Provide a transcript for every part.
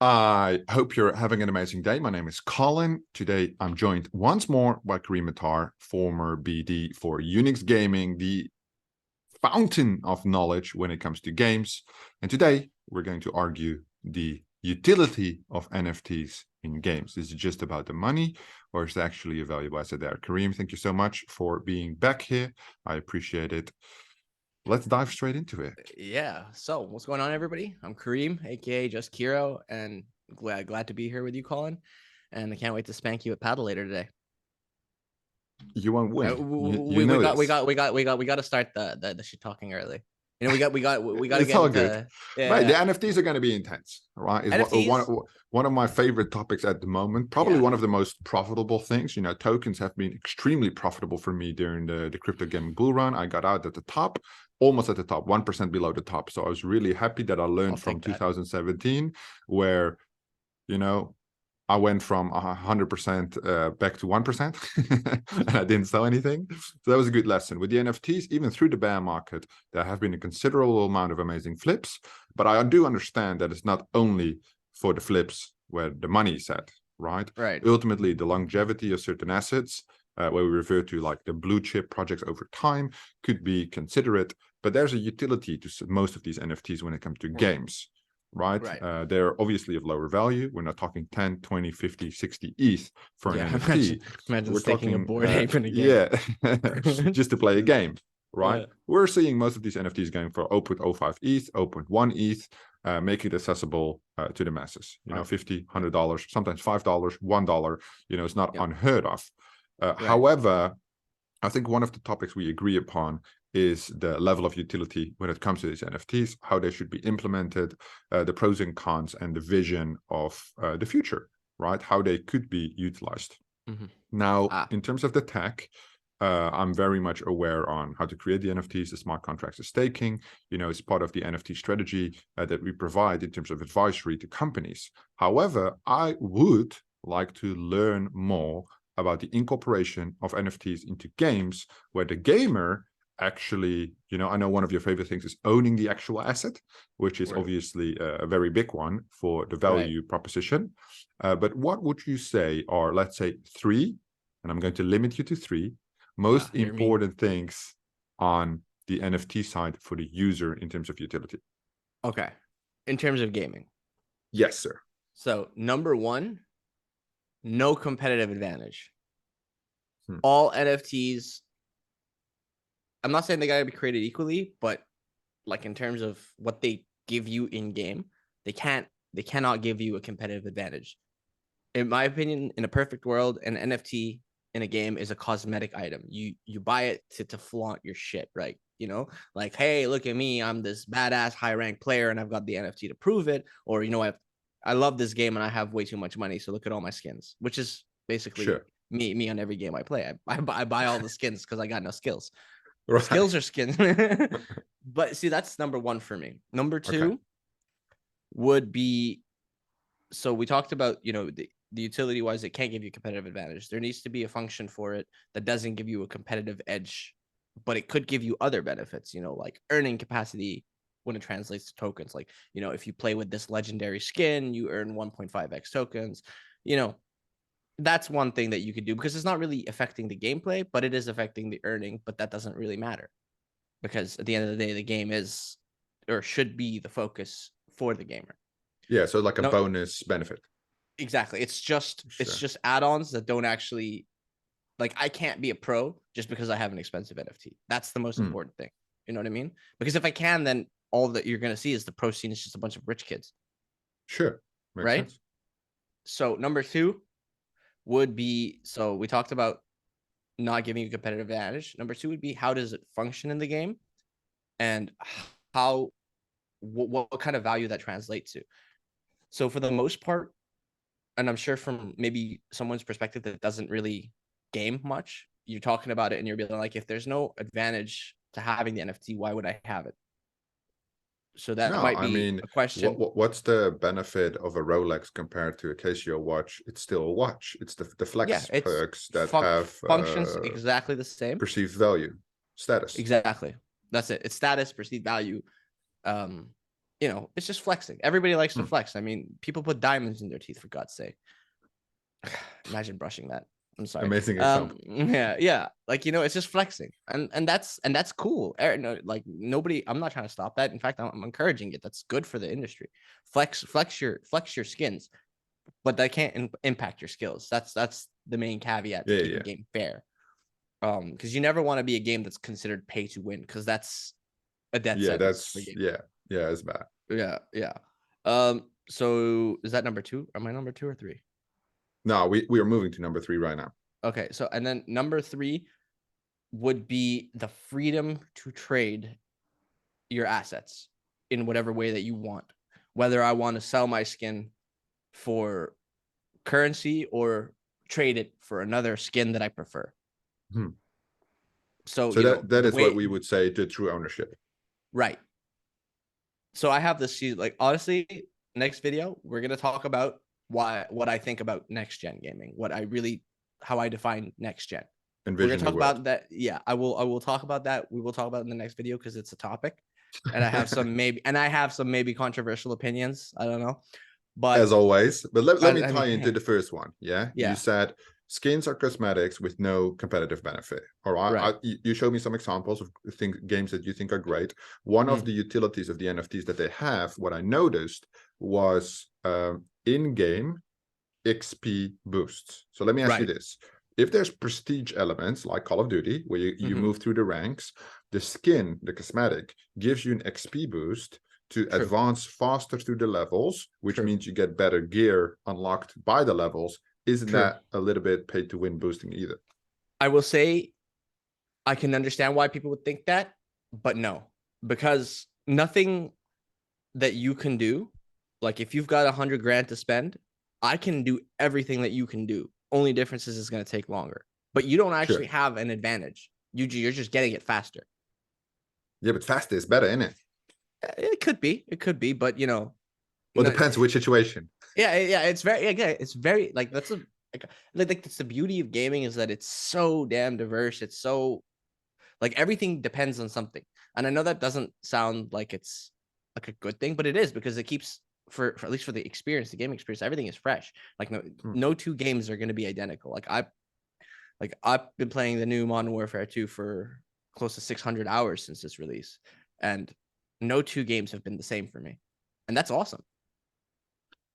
I hope you're having an amazing day. My name is Colin. Today, I'm joined once more by Kareem Attar, former BD for Unix Gaming, the fountain of knowledge when it comes to games. And today, we're going to argue the utility of NFTs in games. Is it just about the money, or is it actually a valuable asset there? Kareem, thank you so much for being back here. I appreciate it. Let's dive straight into it. Yeah. So what's going on, everybody? I'm Kareem, aka Just Kiro, and glad to be here with you, Colin. And I can't wait to spank you at paddle later today. You won't win. We You know this. we got to start the shit talking early. You know, we got to It's get all into good. Right. The NFTs are going to be intense, right? Is NFTs. one of my favorite topics at the moment. Probably one of the most profitable things. You know, tokens have been extremely profitable for me during the crypto gaming bull run. I got out at the top, almost at the top, 1% below the top. So I was really happy that I learned from 2017, where, you know, I went from 100% back to 1% and I didn't sell anything. So that was a good lesson. With the NFTs, even through the bear market, there have been a considerable amount of amazing flips. But I do understand that it's not only for the flips where the money is at, right? Right. Ultimately, the longevity of certain assets, where we refer to like the blue chip projects over time, could be considerate. But there's a utility to most of these NFTs when it comes to games. Right. They're obviously of lower value. We're not talking 10, 20, 50, 60 ETH for an NFT. Imagine We're staking talking a board ape in a game. Just to play a game, right? Yeah. We're seeing most of these NFTs going for 0.05 ETH, 0.1 ETH, make it accessible to the masses. You know, $50, $100, sometimes $5, $1. You know, it's not unheard of. However, I think one of the topics we agree upon is the level of utility when it comes to these NFTs, how they should be implemented, the pros and cons, and the vision of the future, right? How they could be utilized. Now, in terms of the tech, I'm very much aware on how to create the NFTs, the smart contracts, the staking. You know, it's part of the NFT strategy that we provide in terms of advisory to companies. However, I would like to learn more about the incorporation of NFTs into games where the gamer actually, you know, I know one of your favorite things is owning the actual asset, which is obviously a very big one for the value proposition. But what would you say are, let's say, three, and I'm going to limit you to three, most important things on the NFT side for the user in terms of utility? Okay. In terms of gaming. Yes, sir. So number one, no competitive advantage. All NFTs, I'm not saying they gotta be created equally, but like in terms of what they give you in game, they cannot give you a competitive advantage. In my opinion, in a perfect world, an NFT in a game is a cosmetic item. You buy it to flaunt your shit, right? You know, like, hey, look at me, I'm this badass high rank player and I've got the NFT to prove it. Or, you know, I love this game and I have way too much money, so look at all my skins, which is basically me on every game I play. I buy all the skins because I got no skills. Skills are skins. But see, that's number one for me. Number two would be, so we talked about, you know, the utility wise, it can't give you competitive advantage. There needs to be a function for it that doesn't give you a competitive edge, but it could give you other benefits, you know, like earning capacity when it translates to tokens. Like, you know, if you play with this legendary skin, you earn 1.5x tokens. You know, that's one thing that you could do because it's not really affecting the gameplay, but it is affecting the earning. But that doesn't really matter because at the end of the day, the game is or should be the focus for the gamer. Yeah, so like a bonus benefit. Exactly. It's just add-ons that don't actually, like, I can't be a pro just because I have an expensive NFT. That's the most important thing. You know what I mean? Because if I can, then all that you're going to see is the pro scene is just a bunch of rich kids. Sure. Makes sense. So number two would be, so we talked about not giving you competitive advantage. Number two would be, how does it function in the game and how, what kind of value that translates to. So for the most part, and I'm sure from maybe someone's perspective that doesn't really game much, you're talking about it and you're being like, if there's no advantage to having the NFT, why would I have it? So that might be a question. What's the benefit of a Rolex compared to a Casio watch? It's still a watch. It's the flex perks that have functions exactly the same. Perceived value, status. Exactly. That's it. It's status, perceived value. you know, it's just flexing. Everybody likes to flex. I mean, people put diamonds in their teeth, for God's sake. Imagine brushing that. I'm sorry. Amazing example. Yeah. Like, you know, it's just flexing, and that's cool. No, like, nobody. I'm not trying to stop that. In fact, I'm encouraging it. That's good for the industry. Flex your skins, but that can't impact your skills. That's the main caveat to keep a game fair. Because you never want to be a game that's considered pay to win, because that's a death sentence for game. It's bad. Yeah. So is that number 2? Am I number 2 or 3? No, we are moving to number 3 right now. Okay, so and then number 3 would be the freedom to trade your assets in whatever way that you want. Whether I want to sell my skin for currency or trade it for another skin that I prefer. So that is what we would say to true ownership. Right. So I have this, like, honestly, next video, we're going to talk about what I think about next gen gaming, how I define next gen. We're going to talk about that. Yeah, I will talk about that. We will talk about it in the next video because it's a topic. And I have some maybe controversial opinions. I don't know. But as always, but let me tie into the first one. Yeah. Yeah. You said skins are cosmetics with no competitive benefit. All right. You showed me some examples of games that you think are great. One of the utilities of the NFTs that they have, what I noticed was in-game XP boosts. So let me ask you this. If there's prestige elements like Call of Duty, where you move through the ranks, the skin, the cosmetic, gives you an XP boost to advance faster through the levels, which means you get better gear unlocked by the levels. Isn't that a little bit pay to win boosting either? I will say I can understand why people would think that, but no, because nothing that you can do, like if you've got 100 grand to spend, I can do everything that you can do. Only difference is it's going to take longer, but you don't actually have an advantage. You're just getting it faster. Yeah, but faster is better, isn't it? It could be, but you know, well, it depends which situation. Yeah, it's very like that's the beauty of gaming is that it's so damn diverse. It's so like everything depends on something, and I know that doesn't sound like it's like a good thing, but it is, because it keeps for at least for the experience, the game experience, everything is fresh. Like no two games are going to be identical. I've been playing the new Modern Warfare 2 for close to 600 hours since its release, and no two games have been the same for me, and that's awesome.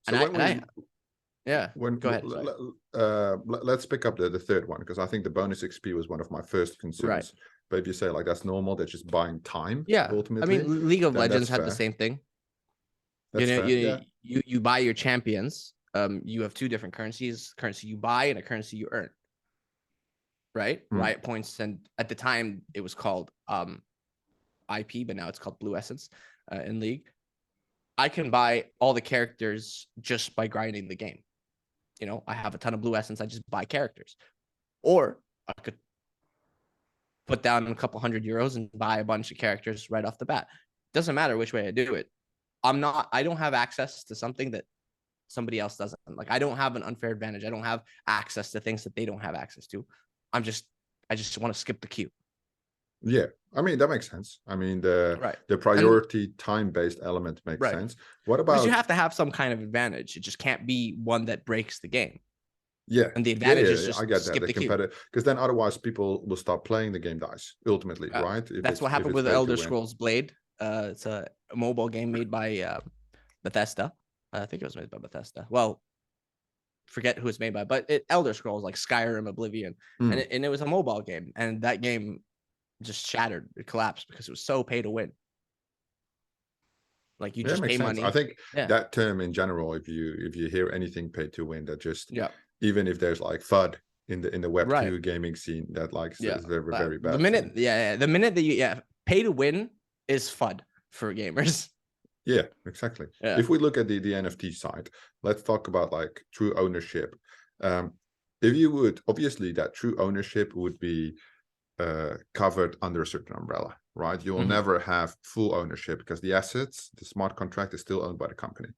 So go ahead. Let's pick up the third one, because I think the bonus XP was one of my first concerns. Right. But if you say like that's normal, that's just buying time. Yeah, ultimately, I mean, League of Legends had the same thing. That's you buy your champions. You have two different currencies: currency you buy and a currency you earn. Right, Riot points, and at the time it was called IP, but now it's called Blue Essence in League. I can buy all the characters just by grinding the game. You know, I have a ton of Blue Essence. I just buy characters, or I could put down a couple €100 and buy a bunch of characters right off the bat. Doesn't matter which way I do it. I don't have access to something that somebody else doesn't. Like, I don't have an unfair advantage. I don't have access to things that they don't have access to. I just want to skip the queue. Yeah, I mean, that makes sense. I mean, the priority time-based element makes sense. What about, because you have to have some kind of advantage. It just can't be one that breaks the game. Yeah, and the advantage is just I get skip that, the queue. because then otherwise people will stop playing the game dies ultimately, right? That's what happened with Elder Scrolls Blade. It's a mobile game made by Bethesda. I think it was made by Bethesda. Well, forget who it's made by, but Elder Scrolls, like Skyrim, Oblivion, and it was a mobile game, and that game just shattered. It collapsed because it was so pay to win. Like, you just pay money. I think that term in general, if you hear anything pay to win, that just even if there's like FUD in the Web 2 gaming scene, that like is very, very bad. The minute that you pay to win is FUD for gamers. Yeah, exactly. If we look at the NFT side, let's talk about like true ownership. If you would, obviously that true ownership would be covered under a certain umbrella, right? You will never have full ownership, because the assets, the smart contract, is still owned by the company,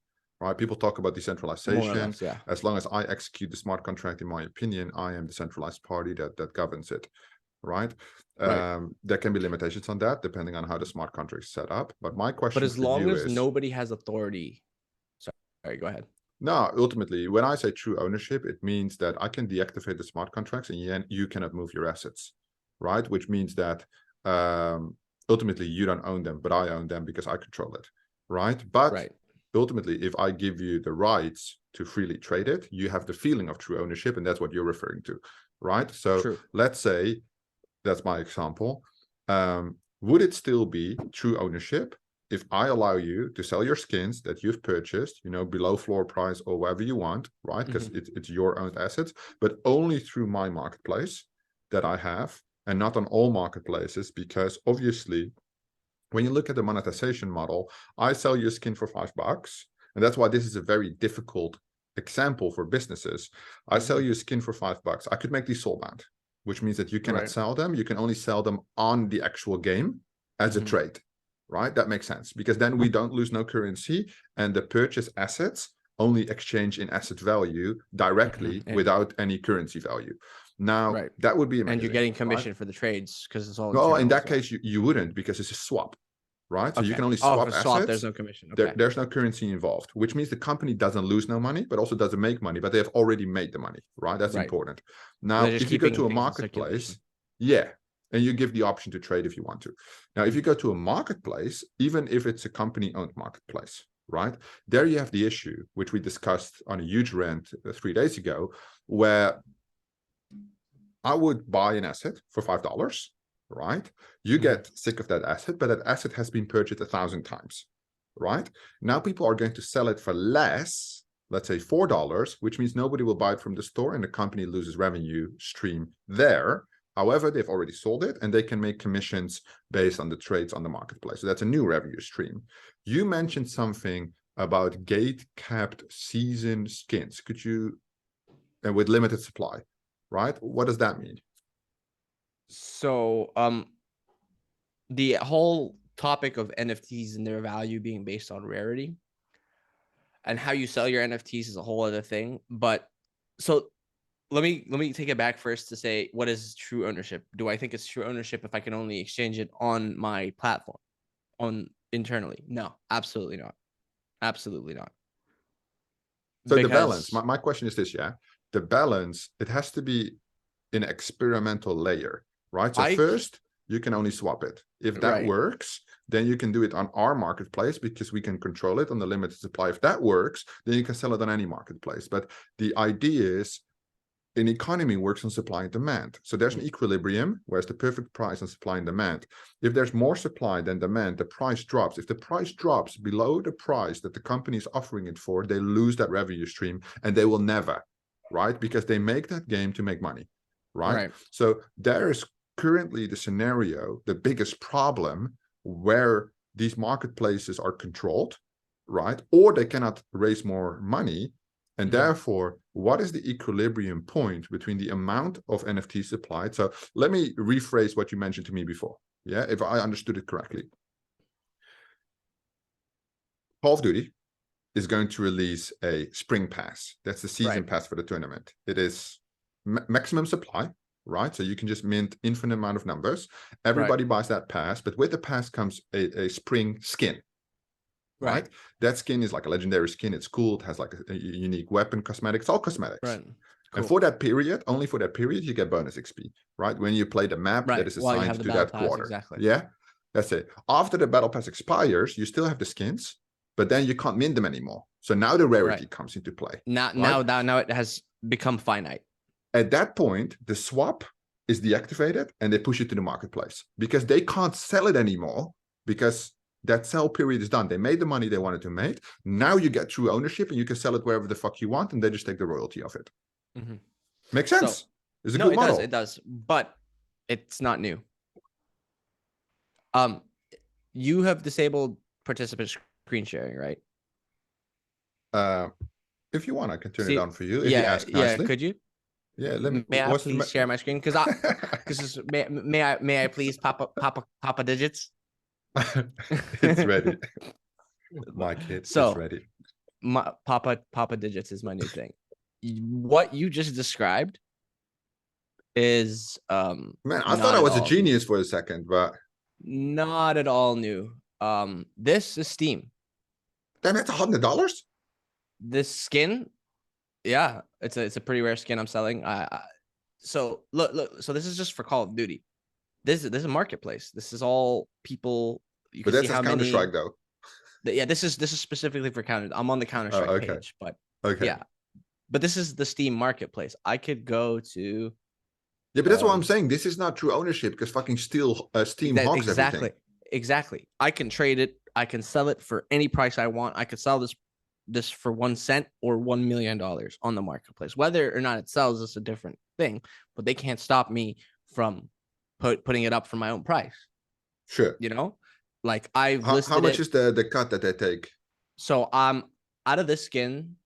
right? People talk about decentralization. As long as I execute the smart contract, in my opinion, I am the centralized party that governs it, right? Right. There can be limitations on that depending on how the smart contract is set up. But my But question as for long you as is, nobody has authority. Sorry, go ahead. no, ultimately, when I say true ownership, it means that I can deactivate the smart contracts and you cannot move your assets, right? Which means that ultimately you don't own them, but I own them because I control it, right? But Right. ultimately, if I give you the rights to freely trade it, you have the feeling of true ownership, and that's what you're referring to, right? So True. let's say that's my example. Would it still be true ownership if I allow you to sell your skins that you've purchased, below floor price or whatever you want, right? Because it's your own assets, but only through my marketplace that I have, and not on all marketplaces? Because obviously, when you look at the monetization model, I sell you a skin for $5, and that's why this is a very difficult example for businesses. I sell you a skin for $5. I could make these soulbound, which means that you cannot sell them. You can only sell them on the actual game as a trade, right? That makes sense, because then we don't lose no currency, and the purchase assets only exchange in asset value directly without any currency value. Now, that would be amazing. And you're getting commission for the trades because it's all well, in internal that case, you wouldn't, because it's a swap, right? So you can only Oh, swap for assets. swap, there's no commission. Okay. There's no currency involved, which means the company doesn't lose no money, but also doesn't make money, but they have already made the money, right? That's important. Now, They're just if you go keeping to a things in marketplace, circulation. and you give the option to trade if you want to. Now, if you go to a marketplace, even if it's a company-owned marketplace, right? There you have the issue, which we discussed on a huge rant 3 days ago, where I would buy an asset for $5, right? You get sick of that asset, but that asset has been purchased 1,000 times, right? Now people are going to sell it for less, let's say $4, which means nobody will buy it from the store and the company loses revenue stream there. However, they've already sold it and they can make commissions based on the trades on the marketplace. So that's a new revenue stream. You mentioned something about gate-capped season skins. Could you, and with limited supply, right? What does that mean? So, the whole topic of NFTs and their value being based on rarity and how you sell your NFTs is a whole other thing. But so let me take it back first to say, what is true ownership? Do I think it's true ownership if I can only exchange it on my platform, on internally? No, absolutely not. Absolutely not. So the balance, my question is this, the balance, it has to be an experimental layer, right? So first, you can only swap it. If that works, then you can do it on our marketplace because we can control it on the limited supply. If that works, then you can sell it on any marketplace. But the idea is, an economy works on supply and demand. So there's an equilibrium, whereas the perfect price on supply and demand. If there's more supply than demand, the price drops. If the price drops below the price that the company is offering it for, they lose that revenue stream, and they will never, right? Because they make that game to make money, right? So there is currently the scenario, the biggest problem, where these marketplaces are controlled, right? Or they cannot raise more money. And therefore, what is the equilibrium point between the amount of NFT supplied? So let me rephrase what you mentioned to me before. Yeah, if I understood it correctly. Call of Duty is going to release a spring pass. That's the season pass for the tournament. It is maximum supply, right? So you can just mint infinite amount of numbers. Everybody buys that pass, but with the pass comes a spring skin. Right. That skin is like a legendary skin. It's cool. It has like a unique weapon, cosmetics, all cosmetics. Cool. And for that period, only for that period, you get bonus XP, right? When you play the map that is assigned to that quarter. Exactly. Yeah, that's it. After the battle pass expires, you still have the skins, but then you can't mint them anymore. So now the rarity comes into play. Now it has become finite. At that point, the swap is deactivated and they push it to the marketplace because they can't sell it anymore because that sell period is done. They made the money they wanted to make. Now you get true ownership and you can sell it wherever the fuck you want, and they just take the royalty of it. Makes sense. So, it's a good model. It does, but it's not new. You have disabled participant screen sharing, right? If you want, I can turn it on for you. If you ask nicely. Could you? Yeah, let me. May I please share my screen? Because may I please papa digits? It's ready. My kid is ready. My papa digits is my new thing. What you just described is Man, I thought not I at was a all new. genius for a second, but Not at all new. This is Steam. then that's $100. This skin, yeah, it's a pretty rare skin I'm selling. So look, so this is just for Call of Duty. This is a marketplace. This is all people. You But can see that's how Counter Strike many. though. Yeah, this is specifically for Counter. I'm on the Counter Strike Okay. page, but Okay. yeah, but this is the Steam marketplace. I could go to Yeah, but that's what I'm saying. This is not true ownership because fucking Steam hogs everything. exactly. I can trade it. I can sell it for any price I want. I could sell this for 1 cent or $1 million on the marketplace. Whether or not it sells is a different thing, but they can't stop me from putting it up for my own price. Sure. You know, like I've How listed much it. is the cut that they take? So out of this skin,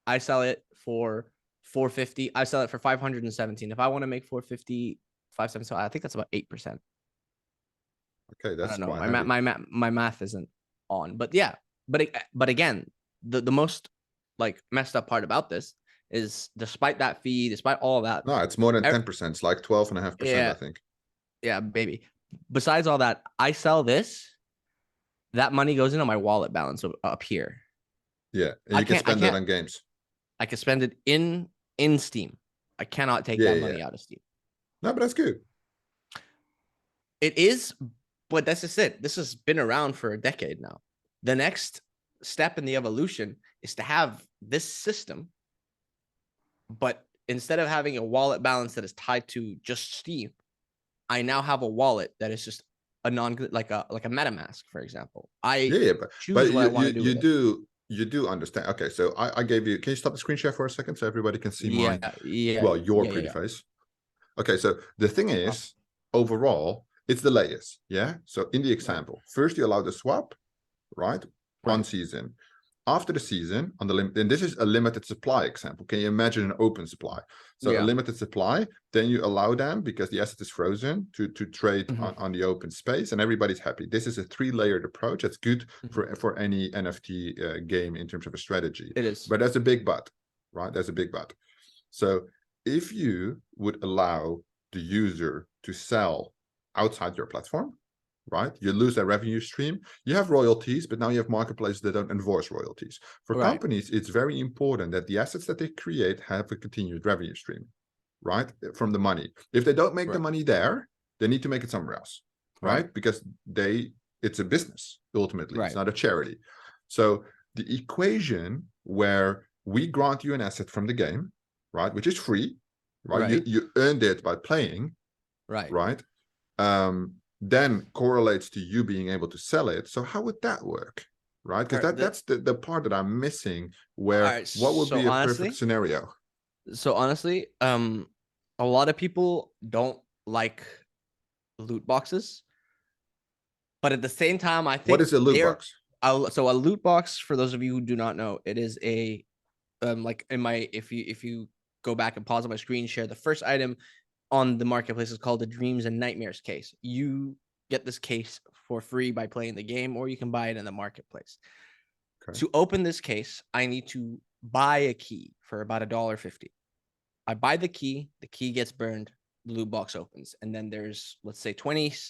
I sell it for 450. I sell it for 517. If I want to make 450, 570, so I think that's about 8%. Okay, I that's don't know. quite heavy. My math isn't on, but yeah. But again, the most like messed up part about this is despite that fee, despite all that, No, it's more than 10%. It's like 12.5%, I yeah, think. yeah, baby. Besides all that, I sell this. That money goes into my wallet balance up here. Yeah, and you can spend that can't. on games. I can spend it in Steam. I cannot take Yeah, that yeah. money out of Steam. No, but that's good. It is, but that's just it. This has been around for a decade now. The next step in the evolution is to have this system, but instead of having a wallet balance that is tied to just Steam, I now have a wallet that is just a like a MetaMask, for example. I Yeah, choose what I want to do with it. You do understand. Okay, so I gave you. Can you stop the screen share for a second so everybody can see Yeah, your pretty face? Okay, so the thing is, overall, it's the layers. Yeah. So in the example, first you allow the swap, right? On season. After the season, on the limit, and this is a limited supply example. Can you imagine an open supply? So a limited supply, then you allow them, because the asset is frozen, to trade on the open space, and everybody's happy. This is a 3-layered approach. That's good for any NFT game in terms of a strategy. It is. But there's a big but, right? There's a big but. So if you would allow the user to sell outside your platform, right? You lose that revenue stream. You have royalties, but now you have marketplaces that don't enforce royalties. For companies, it's very important that the assets that they create have a continued revenue stream, right? From the money. If they don't make the money there, they need to make it somewhere else, right? Because it's a business, ultimately. It's not a charity. So the equation where we grant you an asset from the game, right, which is free, right? You earned it by playing, right? Then correlates to you being able to sell it. So how would that work, right? Because that's the part that I'm missing, where what would be a perfect scenario? So honestly, a lot of people don't like loot boxes, but at the same time, I think what is a loot box? So a loot box, for those of you who do not know, it is a like in my if you go back and pause on my screen share, the first item on the marketplace is called the Dreams and Nightmares case. You get this case for free by playing the game, or you can buy it in the marketplace. To open this case, I need to buy a key for about $1.50. I buy the key gets burned, the loot box opens, and then there's, let's say, 20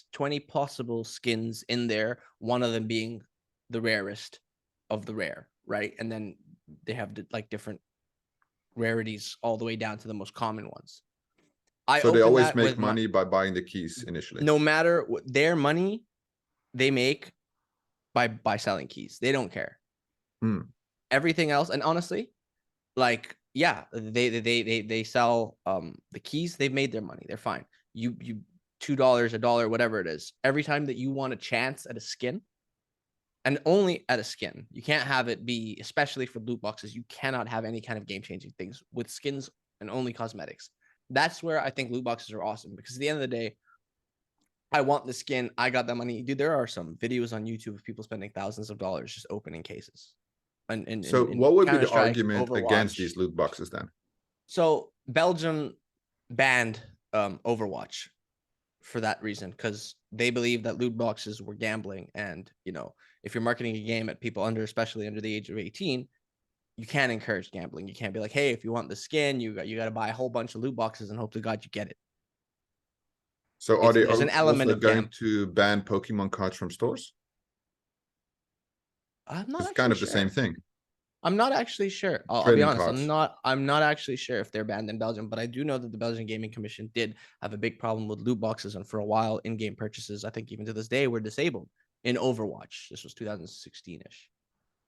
possible skins in there, one of them being the rarest of the rare, right? And then they have like different rarities all the way down to the most common ones. So they always make money by buying the keys initially. No matter what their money, they make by selling keys. They don't care. Everything else, and honestly, like, yeah, they sell the keys. They've made their money. They're fine. You $2, $1, whatever it is. Every time that you want a chance at a skin, and only at a skin, you can't have it be, especially for loot boxes, you cannot have any kind of game-changing things with skins and only cosmetics. That's where I think loot boxes are awesome, because at the end of the day, I want the skin. I got that money. Dude, there are some videos on YouTube of people spending thousands of dollars just opening cases. So what would be the argument against these loot boxes then? So Belgium banned Overwatch for that reason, because they believe that loot boxes were gambling. And, you know, if you're marketing a game at people especially under the age of 18, you can't encourage gambling. You can't be like, hey, if you want the skin, you got to buy a whole bunch of loot boxes and hope to God you get it. So are they There's an element also of going to ban Pokemon cards from stores? I'm not It's kind actually of the same sure. thing. I'm not actually sure. I'll be Trading honest. cards. I'm not actually sure if they're banned in Belgium, but I do know that the Belgian Gaming Commission did have a big problem with loot boxes, and for a while, in-game purchases, I think even to this day, were disabled in Overwatch. This was 2016-ish,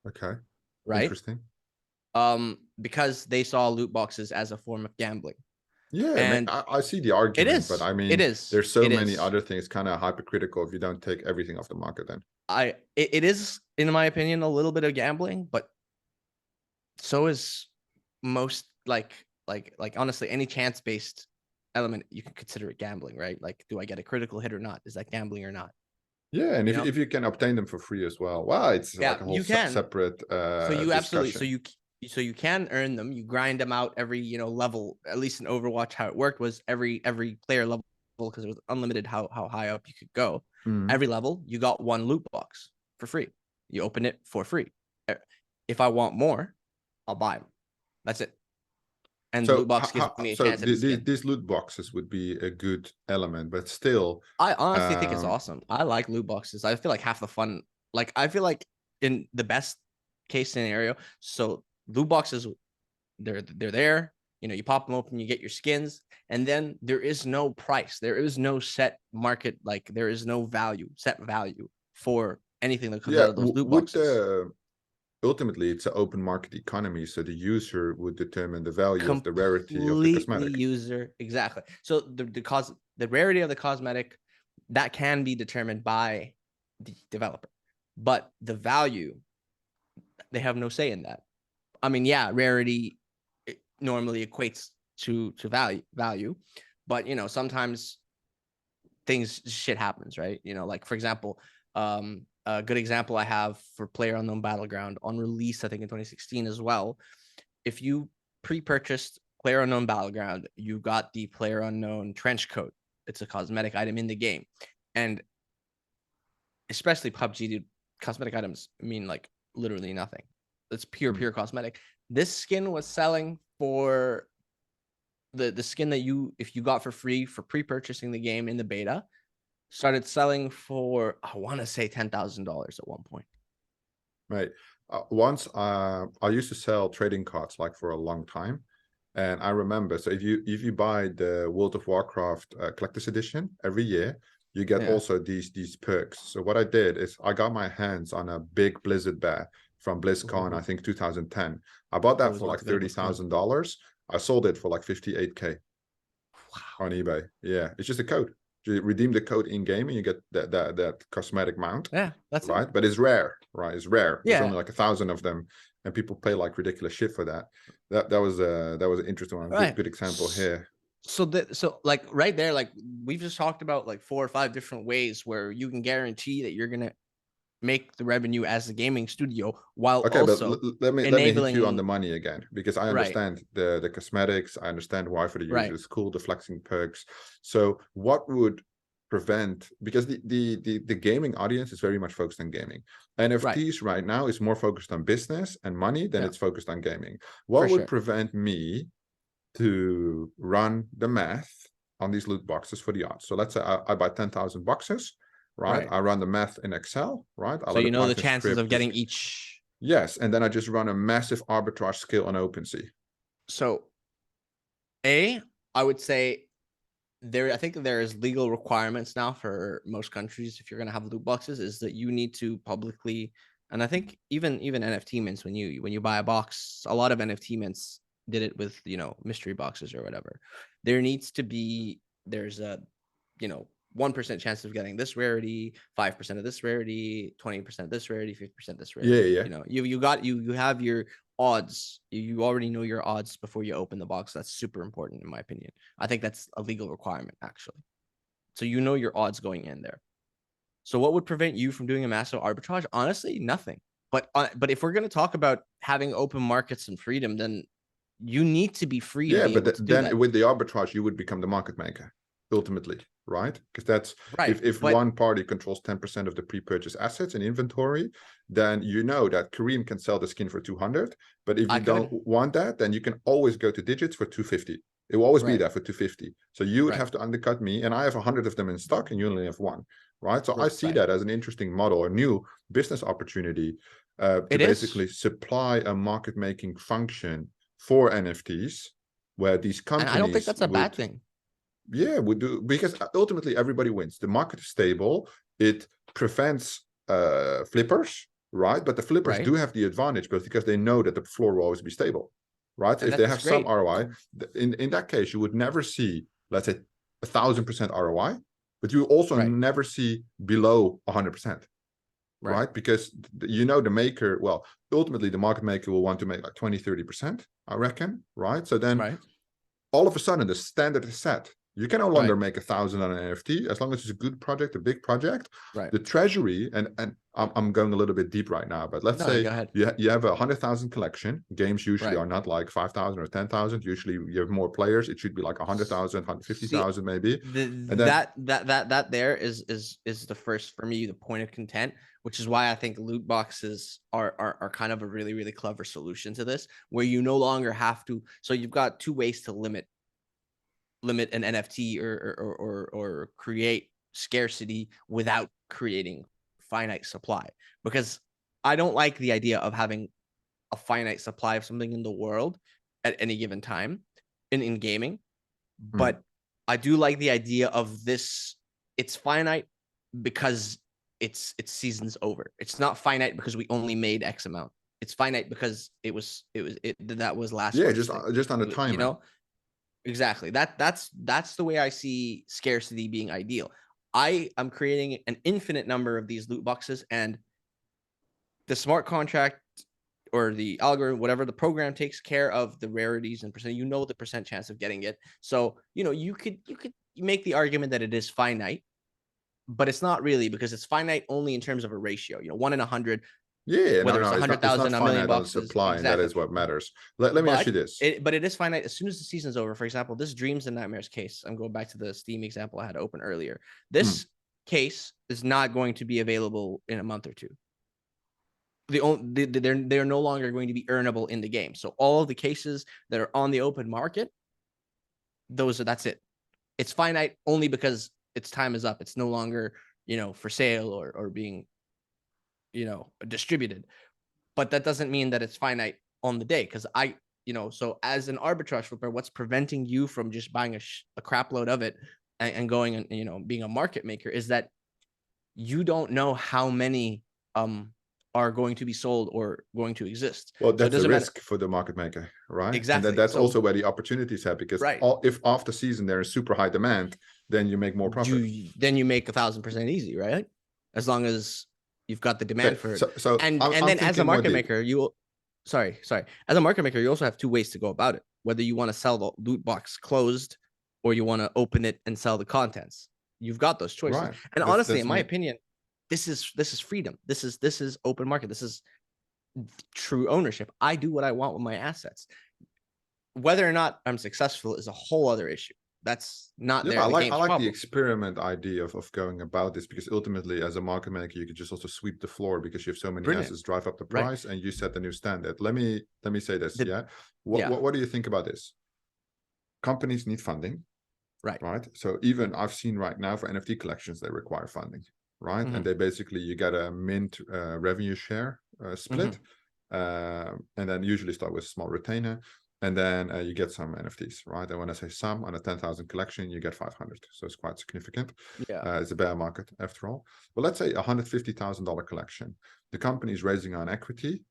Okay. right? Interesting. Because they saw loot boxes as a form of gambling. Yeah, And I see the argument, but I it mean, is, there's so it many is. other things kind of hypocritical if you don't take everything off the market then. It is, in my opinion, a little bit of gambling, but so is most like honestly any chance based element. You can consider it gambling, right? Like, do I get a critical hit or not? Is that gambling or not? Yeah, and You know? if you can obtain them for free as well, wow, it's Yeah, like a whole you can. separate So you absolutely, discussion. so you can earn them. You grind them out every level. At least in Overwatch, how it worked was every player level, because it was unlimited how high up you could go. Mhm. Every level you got one loot box for free. You open it for free. If I want more, I'll buy them. That's it. And the loot So box gives me a chance at the skin. these loot boxes would be a good element, but still, I honestly think it's um, awesome. I like loot boxes. I feel like half the fun, like I feel like in the best case scenario, so loot boxes, they're there. You pop them open, you get your skins, and then there is no price. There is no set market, like there is no set value for anything that comes yeah, out of those loot would boxes. ultimately it's an open market economy, so the user would determine the value of the rarity of the Completely cosmetic. user, exactly. So the rarity of the cosmetic, that can be determined by the developer, but the value, they have no say in that. I mean, yeah, rarity normally equates to value, but sometimes shit happens, right? Like for example, a good example I have for PlayerUnknown Battleground on release, I think in 2016 as well. If you pre-purchased PlayerUnknown Battleground, you got the PlayerUnknown trench coat. It's a cosmetic item in the game, and especially PUBG, dude, cosmetic items mean like literally nothing. It's pure cosmetic. This skin was selling for the skin that if you got for free for pre-purchasing the game in the beta, started selling for, I want to say $10,000 at one point. Right. Once I used to sell trading cards like for a long time, and I remember. So if you buy the World of Warcraft collector's edition every year, you get also these perks. So what I did is I got my hands on a big Blizzard bear from BlizzCon, I think 2010. I bought that for like $30,000. I sold it for like 58K on eBay. Yeah, it's just a code. You redeem the code in game and you get that cosmetic mount. Yeah, that's right. it. But it's rare, right? It's rare. There's Yeah. only like 1,000 of them, and people pay like ridiculous shit for that. That was an interesting one. Right. Good example here. So like right there, like we've just talked about like 4 or 5 different ways where you can guarantee that you're gonna make the revenue as a gaming studio, while Okay, also but let me hit you on the money again, because I understand the cosmetics. I understand why for the user it's cool, the flexing perks. So what would prevent, because the gaming audience is very much focused on gaming. NFTs right now is more focused on business and money than it's focused on gaming. What would prevent me to run the math on these loot boxes for the odds? So let's say I buy 10,000 boxes, right? I run the math in Excel, right? So you know the chances of getting each. Yes, and then I just run a massive arbitrage skill on OpenSea. So I would say I think there is legal requirements now for most countries, if you're going to have loot boxes, is that you need to publicly, and I think even NFT mints, when you buy a box, a lot of NFT mints did it with mystery boxes or whatever. There's a 1% chance of getting this rarity, 5% of this rarity, 20% of this rarity, 50% this rarity. Yeah. You have your odds. You already know your odds before you open the box. That's super important in my opinion. I think that's a legal requirement actually. So you know your odds going in there. So what would prevent you from doing a massive arbitrage? Honestly, nothing. But if we're going to talk about having open markets and freedom, then you need to be free to be able to do that. Then with the arbitrage, you would become the market maker ultimately, right? Because that's if one party controls 10% of the pre-purchase assets and inventory, then you know that Kareem can sell the skin for 200. But if you don't want that, then you can always go to digits for 250. It will always be Right. there for 250. So you would Right. have to undercut me, and I have 100 of them in stock, and you only have one, right? So I see Right. that as an interesting model, a new business opportunity to It basically is. supply a market making function for NFTs, where these And I don't think companies that's a bad would, thing. yeah, would do, because ultimately everybody wins. The market is stable. It prevents flippers, right? But the flippers Right. do have the advantage because they know that the floor will always be stable, right? So And if they that's have some great. ROI, in that case, you would never see, let's say, 1,000% ROI, but you also Right. never see below 100%, Right. right? Because you know the maker, well, ultimately the market maker will want to make like 20-30%, I reckon, right? So then Right. all of a sudden the standard is set. You can no longer Right. make 1,000 on an NFT as long as it's a good project, a big project. Right. The treasury, and I'm going a little bit deep right now, but let's No, say go ahead. you have a 100,000 collection. Games usually Right. are not like 5,000 or 10,000. Usually you have more players. It should be like 100,000, See, 150,000 maybe. the And then that there is the first, for me, the point of content, which is why I think loot boxes are kind of a really, really clever solution to this, where you no longer have to. So you've got two ways to limit an NFT or create scarcity without creating finite supply. Because I don't like the idea of having a finite supply of something in the world at any given time in gaming. But I do like the idea of this. It's finite because it's season's over. It's not finite because we only made X amount. It's finite because that was last yeah, month's thing. just on the You timer. know, exactly. That's the way I see scarcity being ideal. I am creating an infinite number of these loot boxes, and the smart contract or the algorithm, whatever, the program takes care of the rarities and percent. You know the percent chance of getting it. So you could make the argument that it is finite, but it's not really, because it's finite only in terms of a ratio. 1 in 100, Yeah, whether it's it's not 100,000, a million finite on the boxes, supply, and that exactly. is what matters. Let me ask you this. But it is finite as soon as the season's over. For example, this Dreams and Nightmares case, I'm going back to the Steam example I had open earlier. This case is not going to be available in a month or two. They're no longer going to be earnable in the game. So all of the cases that are on the open market, that's it. It's finite only because its time is up. It's no longer, for sale or being, distributed. But that doesn't mean that it's finite on the day, because so as an arbitrage flipper, what's preventing you from just buying a crap load of it and going and being a market maker is that you don't know how many are going to be sold or going to exist. Well, So it that's the doesn't matter. risk for the market maker, right? And Exactly. that's So also where the opportunities have, because right, if after season there is super high demand, then you make more profit. then you make 1,000% easy, right? As long as you've got the demand Okay, for it. so And I'm then as a thinking more market deep. maker, sorry. As a market maker, you also have two ways to go about it. Whether you want to sell the loot box closed or you want to open it and sell the contents. You've got those choices. Right. And honestly, That's in my me. opinion, this is freedom. This is open market. This is true ownership. I do what I want with my assets. Whether or not I'm successful is a whole other issue. That's not Yeah, there in the I game's like the problem. experiment idea of going about this, because ultimately as a market maker you could just also sweep the floor because you have so many Brilliant. assets, drive up the Right. price, and you set the new standard. Let me say this. Yeah. What do you think about this? Companies need funding, right? So even I've seen right now for NFT collections they require funding, right? And they basically, you get a mint revenue share split, and then usually start with a small retainer, and then you get some NFTs, right? And when I say some, on a 10,000 collection you get 500, so it's quite significant. Yeah. It's a bear market after all. But let's say $150,000 collection, the company is raising on equity.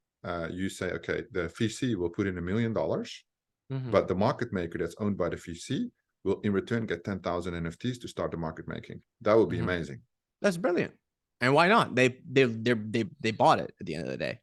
You say, okay, the VC will put in $1 million, but the market maker that's owned by the VC will in return get 10,000 NFTs to start the market making. That would be amazing. That's brilliant. And why not? They bought it at the end of the day.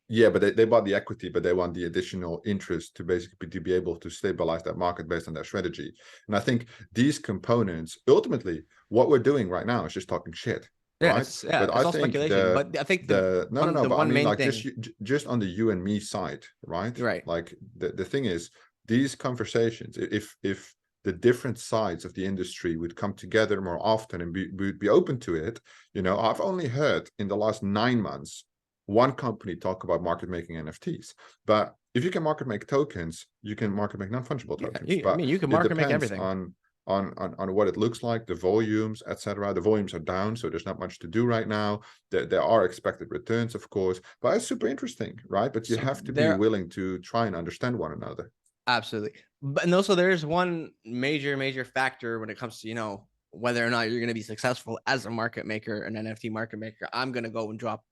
Yeah, but they bought the equity, but they want the additional interest to basically to be able to stabilize that market based on their strategy. And I think these components, ultimately, what we're doing right now is just talking shit, right? It's But I all think speculation. But I think but I mean, main like, thing, just on the you and me side, right? right? Like the thing is, these conversations, if the different sides of the industry would come together more often and be open to it, I've only heard in the last 9 months one company talk about market making NFTs. But if you can market make tokens, you can market make non-fungible tokens. I But mean, you can it market make depends everything. on what it looks like, the volumes, etc. The volumes are down, so there's not much to do right now. There are expected returns, of course, but it's super interesting, right? But you So have to be there, willing to try and understand one another. absolutely. But and also there's one major factor when it comes to, you know, whether or not you're going to be successful as a market maker, an NFT market maker. I'm going to go and drop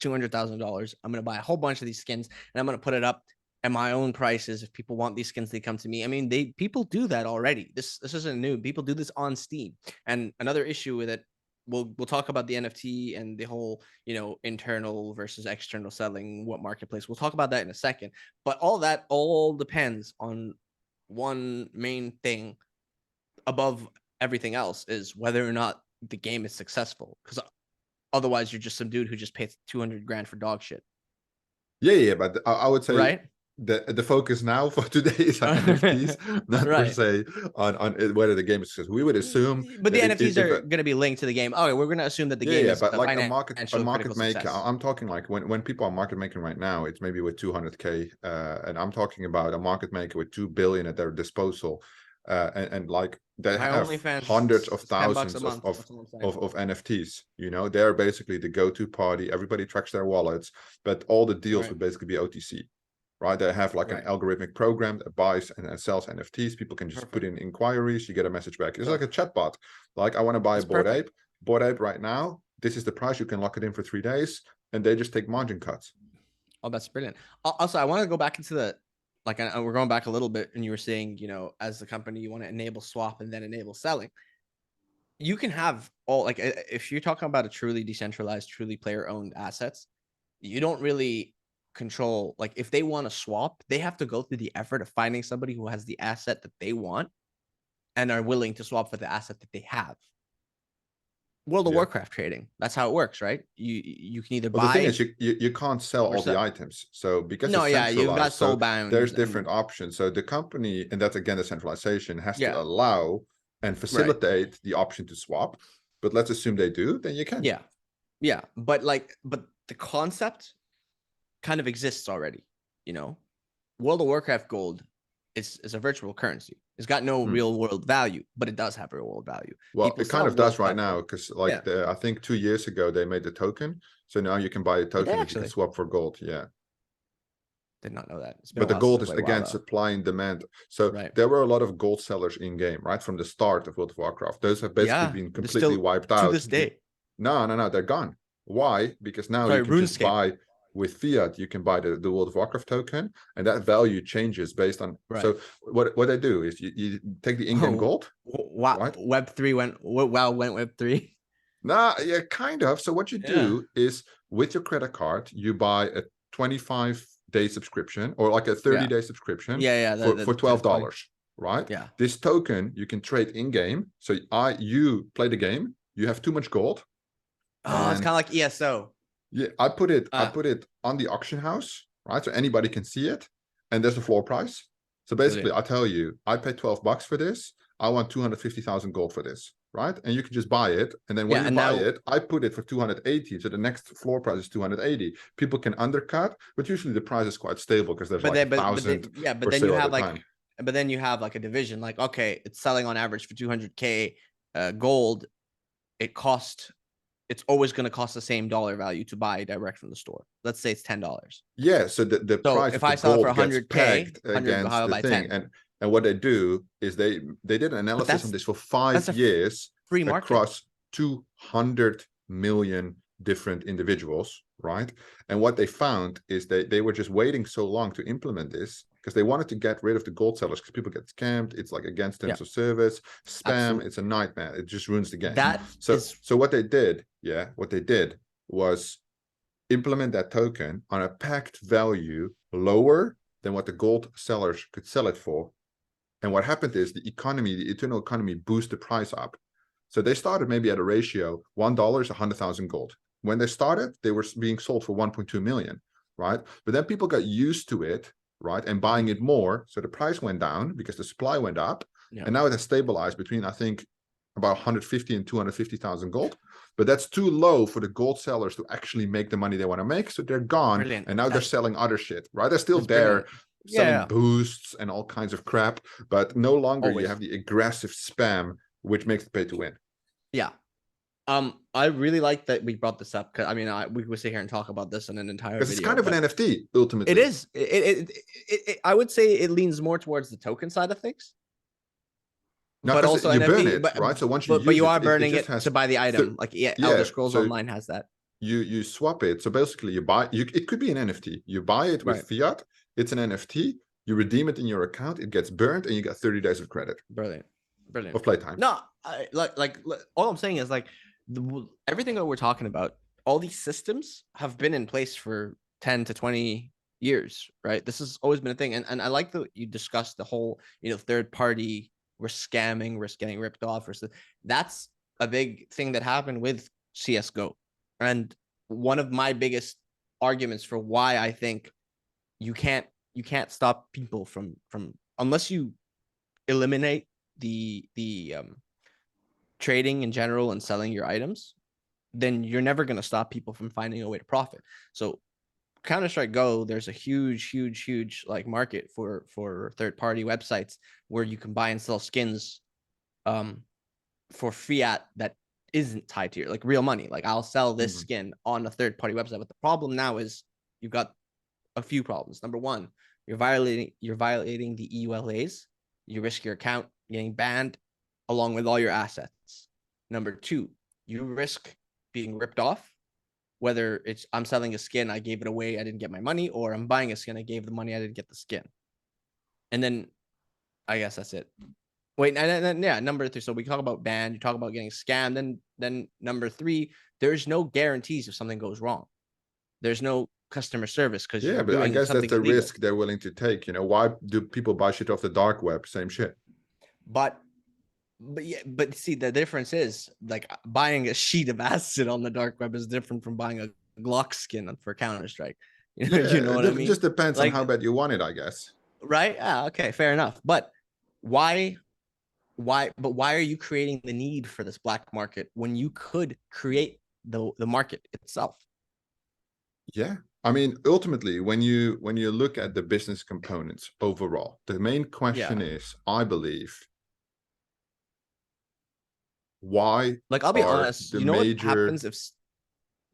$200,000. I'm going to buy a whole bunch of these skins and I'm going to put it up at my own prices. If people want these skins, they come to me. I mean, people do that already. This isn't new. People do this on Steam. And another issue with it, we'll talk about the NFT and the whole, you know, internal versus external selling, what marketplace. We'll talk about that in a second. But all that all depends on one main thing above everything else, is whether or not the game is successful. Because otherwise, you're just some dude who just paid 200 grand for dog shit. Yeah, but I would say right. the focus now for today is on NFTs, not per Right. se on whether the game is successful. We would assume But the that NFTs if are going to be linked to the game. Okay, we're going to assume that the game yeah, is but a like a financial market critical maker, success. I'm talking like when people are market making right now, it's maybe with 200K, and I'm talking about a market maker with 2 billion at their disposal, and like they My have OnlyFans hundreds of is $10 a thousands month. That's what I'm saying. of NFTs. You know, they're basically the go-to party. Everybody tracks their wallets, but all the deals Right. would basically be OTC. Right, they have like an Right. algorithmic program that buys and sells NFTs. People can just put in inquiries, you get a message back. It's like a chatbot. Like, I want to buy a Bored Ape. Bored Ape right now, this is the price. You can lock it in for 3 days, and they just take margin cuts. Oh, that's brilliant. Also, I want to go back into the, like, we're going back a little bit, and you were saying, you know, as the company, you want to enable swap and then enable selling. You can have all, like, if you're talking about a truly decentralized, truly player-owned assets, you don't really control, like, if they want to swap, they have to go through the effort of finding somebody who has the asset that they want and are willing to swap for the asset that they have. World of Warcraft trading, that's how it works, right? You can either Well, the thing buy is, you can't sell all the items. So because no, it's yeah, you've got centralized, so soulbound. there's different options. So the company, and that's again the centralization, has to Yeah. allow and facilitate the option to swap. But let's assume they do, then you can. Yeah, but the concept kind of exists already. You know, World of Warcraft gold is a virtual currency. It's got no real world value, but it does have real world value. Well, People it kind sell of does gold right stuff now, for- because like I think 2 years ago they made the token, so now you can buy a Did they token that you actually? can swap for gold. Yeah, Did not know that. It's been but a the while since gold I is played a while, again though. supply and demand. So Right. there were a lot of gold sellers in game, right, from the start of World of Warcraft. Those have basically been They're completely still wiped to out. this day. No, they're gone. Why? Because now Sorry, you can just RuneScape. buy with fiat. You can buy the World of Warcraft token, and that value changes based on. Right. So what they do is you take the in-game gold. Wow, right? Web3 went Web3. Nah, yeah, kind of. So what you do is with your credit card, you buy a 25-day subscription or like a 30-day subscription for $12, right? Yeah. This token you can trade in game. So you play the game, you have too much gold. Oh, it's kind of like ESO. Yeah, I put it on the auction house, right? So anybody can see it, and there's a floor price. So basically, I tell you, I paid $12 for this. I want 250,000 gold for this, right? And you can just buy it, and then when you buy it, I put it for 280. So the next floor price is 280. People can undercut, but usually the price is quite stable because there's like 1,000. But then you have like, but then you have like a division. Like, okay, it's selling on average for 200K gold. It's always going to cost the same dollar value to buy direct from the store. Let's say it's $10. Yeah, so the price if of I the sell it for gold gets 100K, pegged 100 against the thing, 10. and what they do is they did an analysis on this for 5 years free market across 200 million different individuals, right? And what they found is they were just waiting so long to implement this because they wanted to get rid of the gold sellers because people get scammed. It's like against terms of service, spam. Absolutely. It's a nightmare. It just ruins the game. So what they did, was implement that token on a packed value lower than what the gold sellers could sell it for. And what happened is the internal economy boosted the price up. So they started maybe at a ratio, $1 is 100,000 gold. When they started, they were being sold for 1.2 million, right? But then people got used to it, right? And buying it more. So the price went down because the supply went up. And now it has stabilized between, I think, about 150 and 250,000 gold, but that's too low for the gold sellers to actually make the money they want to make. So they're gone. Brilliant. And now they're selling other shit, right? They're still That's there brilliant. selling Yeah. boosts and all kinds of crap, but no longer you Always. have the aggressive spam, which makes it pay to win. Yeah. I really like that we brought this up, because I mean, we would sit here and talk about this in an entire video. Because it's kind of an NFT ultimately. It is. I would say it leans more towards the token side of things. No, but also you NFT, burn it, right? So once you use but you it, are burning it has to buy the item. Like Elder Scrolls so Online has that. You swap it. So basically, you buy. It could be an NFT. You buy it with fiat. It's an NFT. You redeem it in your account. It gets burned, and you get 30 days of credit. Brilliant. Of playtime. No, like all I'm saying is like everything that we're talking about. All these systems have been in place for 10 to 20 years, right? This has always been a thing, and I like that you discussed the whole, third party. We're scamming, risk getting ripped off, or that's a big thing that happened with CS:GO. And one of my biggest arguments for why I think you can't stop people from unless you eliminate the trading in general and selling your items, then you're never going to stop people from finding a way to profit. So Counter-Strike Go, there's a huge like market for third-party websites where you can buy and sell skins for fiat that isn't tied to your like real money. Like I'll sell this skin on a third-party website, but the problem now is you've got a few problems. Number one, you're violating the EULAs. You risk your account getting banned along with all your assets. Number two, you risk being ripped off. Whether it's I'm selling a skin, I gave it away, I didn't get my money, or I'm buying a skin, I gave the money, I didn't get the skin. And then I guess that's it. Wait, and then yeah, number three. So we talk about ban, you talk about getting scammed. Then number three, there's no guarantees if something goes wrong. There's no customer service because but I guess that's the risk they're willing to take. Why do people buy shit off the dark web? Same shit. But see, the difference is like buying a sheet of acid on the dark web is different from buying a Glock skin for Counter-Strike. You know what I mean? It just depends on how bad you want it, I guess. Right? Yeah, okay, fair enough. But why are you creating the need for this black market when you could create the market itself? Yeah. I mean, ultimately, when you look at the business components overall, the main question is, I believe, why I'll be honest, the what major happens if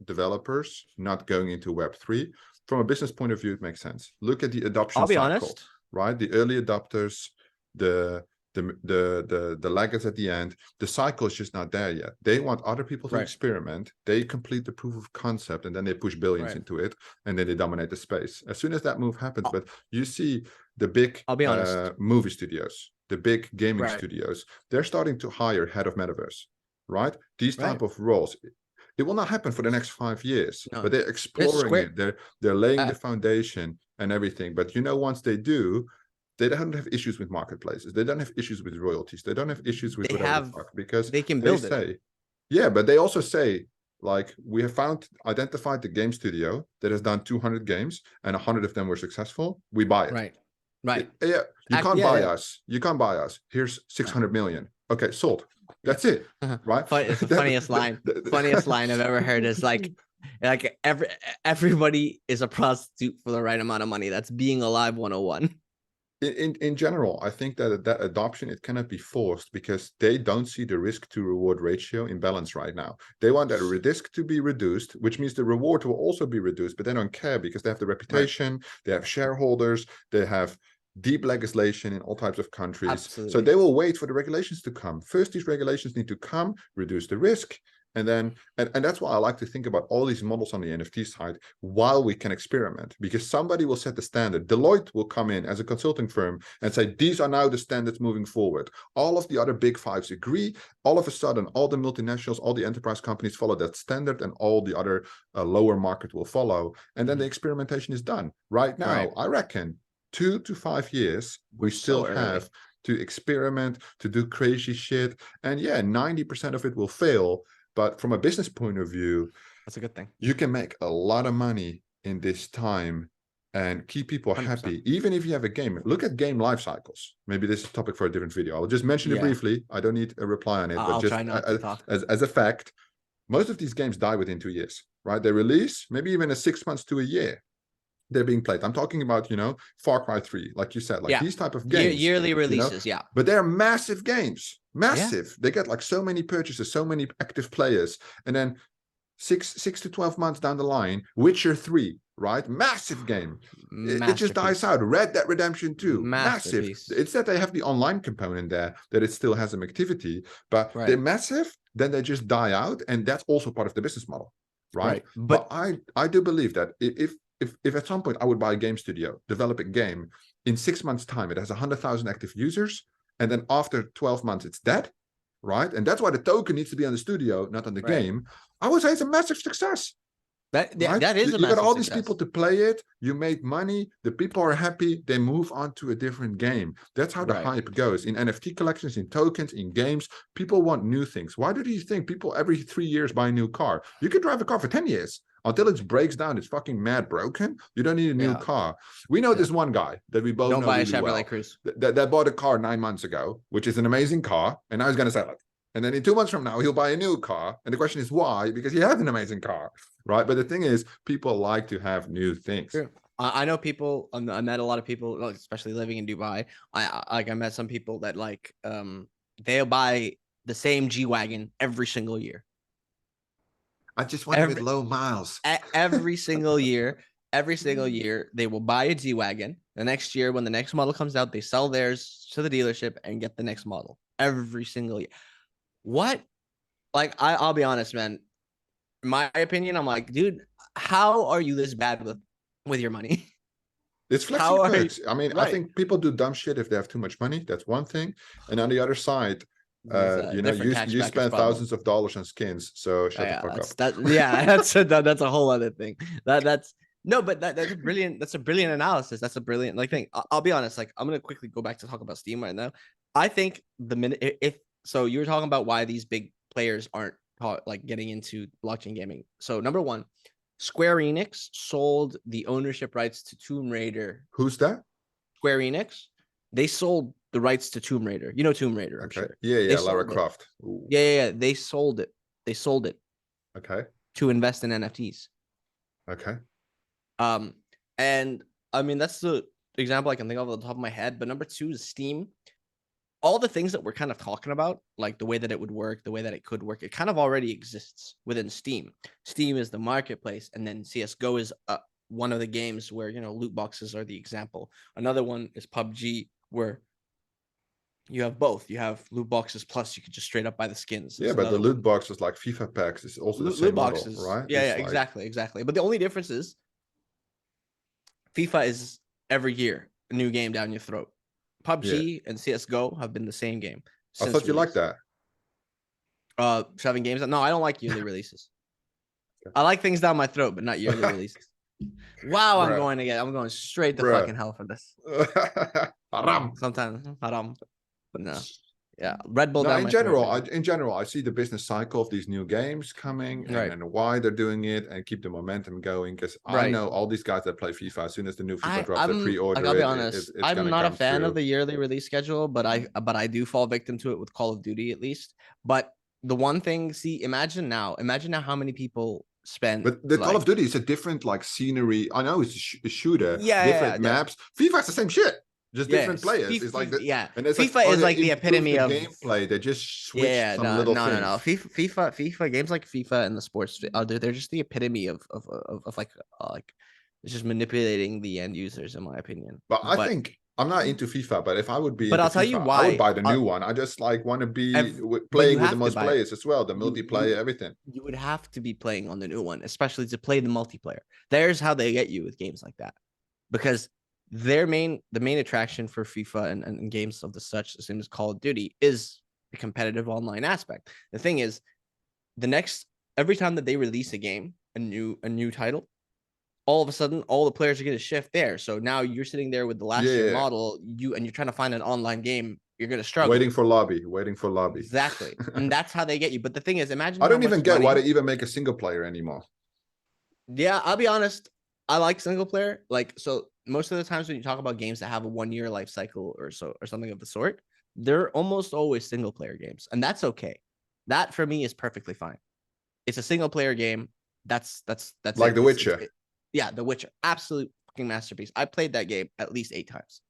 developers not going into Web3? From a business point of view, it makes sense. Look at the adoption cycle, honest, right? The early adopters, the laggards at the end, the cycle is just not there yet. They want other people to experiment. They complete the proof of concept, and then they push billions into it, and then they dominate the space. As soon as that move happens, but you see the big movie studios, the big gaming studios, they're starting to hire head of Metaverse, right? These type of roles. It will not happen for the next 5 years, but they're exploring it. They're laying the foundation and everything. But once they do, they don't have issues with marketplaces. They don't have issues with royalties. They don't have issues with whatever the fuck, because they can build it. Yeah, but they also say, like, we have identified the game studio that has done 200 games and 100 of them were successful. We buy it. Right. You can't buy us. You can't buy us. Here's 600 million. Okay, sold. That's it. Right. It's the funniest line. Funniest line I've ever heard is like everybody is a prostitute for the right amount of money. That's being alive 101. In general, I think that adoption, it cannot be forced, because they don't see the risk to reward ratio in balance right now. They want that risk to be reduced, which means the reward will also be reduced, but they don't care because they have the reputation, they have shareholders, they have deep legislation in all types of countries. Absolutely. So they will wait for the regulations to come. First, these regulations need to come, reduce the risk. And then, and that's why I like to think about all these models on the NFT side while we can experiment, because somebody will set the standard. Deloitte will come in as a consulting firm and say, these are now the standards moving forward. All of the other big fives agree. All of a sudden, all the multinationals, all the enterprise companies follow that standard, and all the other lower market will follow. And then the experimentation is done. Right now, I reckon 2 to 5 years, we still have to experiment, to do crazy shit. And yeah, 90% of it will fail. But from a business point of view, that's a good thing. You can make a lot of money in this time and keep people 100%. happy. Even if you have a game, look at game life cycles. Maybe this is a topic for a different video. I'll just mention it briefly. I don't need a reply on it, but I'll just try not to talk. as a fact, most of these games die within 2 years, right? They release maybe even a 6 months to a year. They're being played. I'm talking about, Far Cry 3, like you said, like these type of games. Yearly releases, But they're massive games. Massive. They get like so many purchases, so many active players. And then 6 to 12 months down the line, Witcher 3, right? Massive game. It just dies out. Red Dead Redemption 2, massive. It's that they have the online component there, that it still has some activity, but they're massive, then they just die out. And that's also part of the business model, right? But I do believe that if at some point I would buy a game studio, develop a game, in 6 months' time, it has 100,000 active users, and then after 12 months, it's dead, right? And that's why the token needs to be on the studio, not on the game. I would say it's a massive success. That is a massive success. You got all these people to play it, you made money, the people are happy, they move on to a different game. That's how the hype goes. In NFT collections, in tokens, in games, people want new things. Why do you think people every 3 years buy a new car? You could drive a car for 10 years. Until it breaks down, it's fucking mad broken. You don't need a new car. We know this one guy that we both know buy really a Chevrolet well, Cruise. that bought a car 9 months ago, which is an amazing car, and now he's going to sell it. And then in 2 months from now, he'll buy a new car. And the question is why? Because he has an amazing car, right? But the thing is, people like to have new things. True. I know people. I met a lot of people, especially living in Dubai. I met some people that they'll buy the same G-Wagon every single year. I just want with low miles. Every single year, they will buy a G-Wagon. The next year, when the next model comes out, they sell theirs to the dealership and get the next model every single year. What? I'll be honest, man. In my opinion, I'm like, dude, how are you this bad with your money? It's flexing. I mean, I think people do dumb shit if they have too much money. That's one thing. And on the other side, you spend thousands of dollars on skins, so shut the fuck up. That's a whole other thing. That's a brilliant. That's a brilliant analysis. That's a brilliant thing. I'll be honest. I'm gonna quickly go back to talk about Steam right now. I think the minute so you were talking about why these big players aren't getting into blockchain gaming. So number one, Square Enix sold the ownership rights to Tomb Raider. Who's that? Square Enix. They sold the rights to Tomb Raider. You know Tomb Raider, I'm sure. Yeah, Lara Croft. Yeah. They sold it. Okay. To invest in NFTs. Okay. And I mean, that's the example I can think of off the top of my head. But number two is Steam. All the things that we're kind of talking about, like the way that it would work, the way that it could work, it kind of already exists within Steam. Steam is the marketplace, and then CSGO is one of the games where, loot boxes are the example. Another one is PUBG, where you have both. You have loot boxes, plus you could just straight up buy the skins. There's but the loot boxes like FIFA packs is also the same model, right? Yeah, exactly. But the only difference is FIFA is every year a new game down your throat. PUBG and CSGO have been the same game. I thought you liked that. Shoving games. No, I don't like yearly releases. I like things down my throat, but not yearly releases. Wow, I'm going straight to fucking hell for this. Haram. Sometimes haram, but no. Yeah, Red Bull. No, in general, I see the business cycle of these new games coming and why they're doing it and keep the momentum going. Because I know all these guys that play FIFA. As soon as the new FIFA drops, they pre-order. I'll be honest. I'm not a fan of the yearly release schedule, but I do fall victim to it with Call of Duty at least. But the one thing, imagine now how many people spend. But the Call of Duty is a different scenery. I know it's a shooter, different maps. FIFA is the same shit. Just different players. It's like and it's FIFA is like the epitome of gameplay. They just switch some little things. No. FIFA games like FIFA and the sports, they're just the epitome of it's just manipulating the end users, in my opinion. But I think I'm not into FIFA. But if I would be, I'll tell you why I would buy the new one. I just want to be playing with the most players as well. The multiplayer, everything. You would have to be playing on the new one, especially to play the multiplayer. There's how they get you with games like that, because the main attraction for FIFA and games of the such, the same as Call of Duty, is the competitive online aspect. The thing is, every time that they release a game, a new title, all of a sudden all the players are going to shift there. So now you're sitting there with the last year model, you're trying to find an online game, you're going to struggle. Waiting for lobby. Exactly. And that's how they get you. But the thing is, imagine I don't even get why they even make a single player anymore. Yeah, I'll be honest. I like single player. Like, so most of the times when you talk about games that have a 1 year life cycle or so, or something of the sort, they're almost always single player games. And that's okay. That for me is perfectly fine. It's a single player game. That's like it. The Witcher. Yeah, The Witcher. Absolute fucking masterpiece. I played that game at least 8 times.